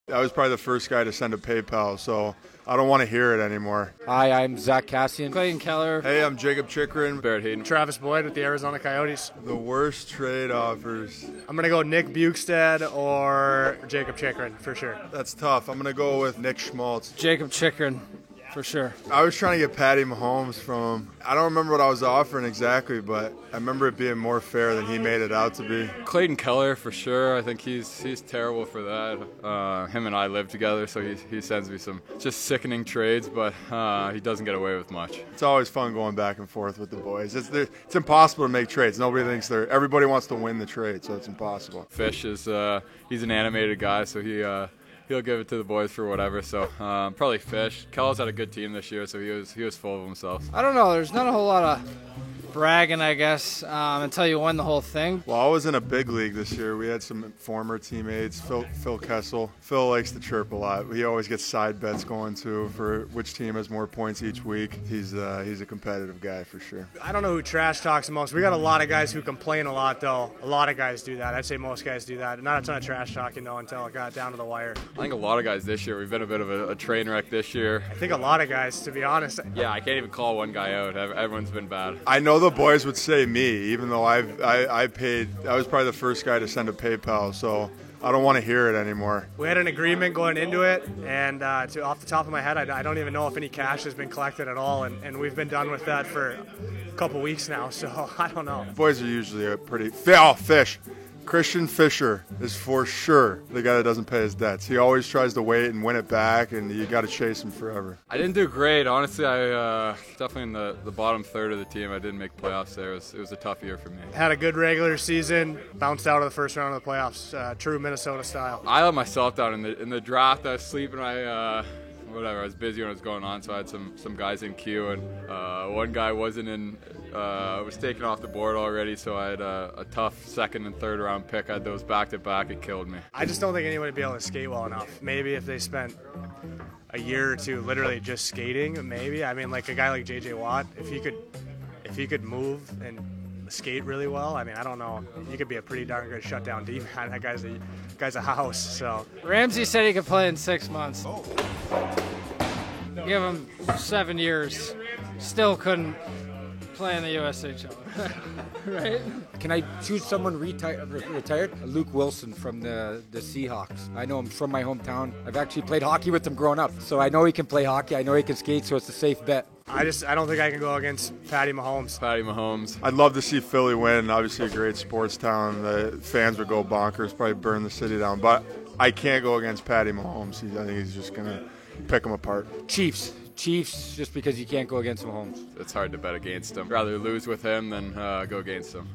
I was probably the first guy to send a PayPal, so I don't want to hear it anymore. Hi, I'm Zach Cassian. Clayton Keller. Hey, I'm Jacob Chikrin. Barrett Hayden. Travis Boyd with the Arizona Coyotes. The worst trade offers. I'm going to go Nick Bukestad or Jacob Chikrin for sure. That's tough. I'm going to go with Nick Schmaltz. Jacob Chikrin. For sure. I was trying to get Patty Mahomes from him. I don't remember what I was offering exactly, but I remember it being more fair than he made it out to be. Clayton Keller for sure. I think he's terrible for that. Him and I live together, so he sends me some just sickening trades, but he doesn't get away with much. It's always fun going back and forth with the boys. It's impossible to make trades. Nobody thinks everybody wants to win the trade, so it's impossible. Fish is he's an animated guy, so he'll give it to the boys for whatever. So probably Fish. Keller's had a good team this year, so he was full of himself. I don't know. There's not a whole lot of bragging, I guess, until you win the whole thing. Well, I was in a big league this year. We had some former teammates, Phil Kessel. Phil likes to chirp a lot. He always gets side bets going too for which team has more points each week. He's a competitive guy for sure. I don't know who trash talks the most. We got a lot of guys who complain a lot, though. A lot of guys do that. I'd say most guys do that. Not a ton of trash talking, though, until it got down to the wire. I think a lot of guys this year, we've been a bit of a train wreck this year. I think a lot of guys, to be honest. Yeah, I can't even call one guy out. Everyone's been bad. I know the boys would say me, even though I was probably the first guy to send a PayPal, so I don't want to hear it anymore. We had an agreement going into it, and off the top of my head, I don't even know if any cash has been collected at all, and we've been done with that for a couple weeks now, so I don't know. Boys are usually a pretty Fish. Christian Fisher is for sure the guy that doesn't pay his debts. He always tries to wait and win it back, and you got to chase him forever. I didn't do great. Honestly, I definitely in the bottom third of the team. I didn't make playoffs there. It was a tough year for me. Had a good regular season, bounced out of the first round of the playoffs, true Minnesota style. I let myself down in the draft. I was sleeping. I was busy when it was going on, so I had some guys in queue, and one guy wasn't in. Was taken off the board already, so I had a tough second and third round pick. I had those back to back. It killed me. I just don't think anybody would be able to skate well enough. Maybe if they spent a year or two literally just skating, maybe. I mean, like a guy like J.J. Watt, if he could move and skate really well, I mean, I don't know. He could be a pretty darn good shutdown D man. That guy's a house. So Ramsey said he could play in 6 months. Give him 7 years. Still couldn't play in the USHL. Right? Can I choose someone retired? Luke Wilson from the Seahawks. I know him from my hometown. I've actually played hockey with him growing up, so I know he can play hockey. I know he can skate, so it's a safe bet. I don't think I can go against Patty Mahomes. I'd love to see Philly win. Obviously a great sports town. The fans would go bonkers, probably burn the city down. But I can't go against Patty Mahomes. I think he's just going to pick them apart. Chiefs, just because you can't go against Mahomes. It's hard to bet against him. Rather lose with him than go against him.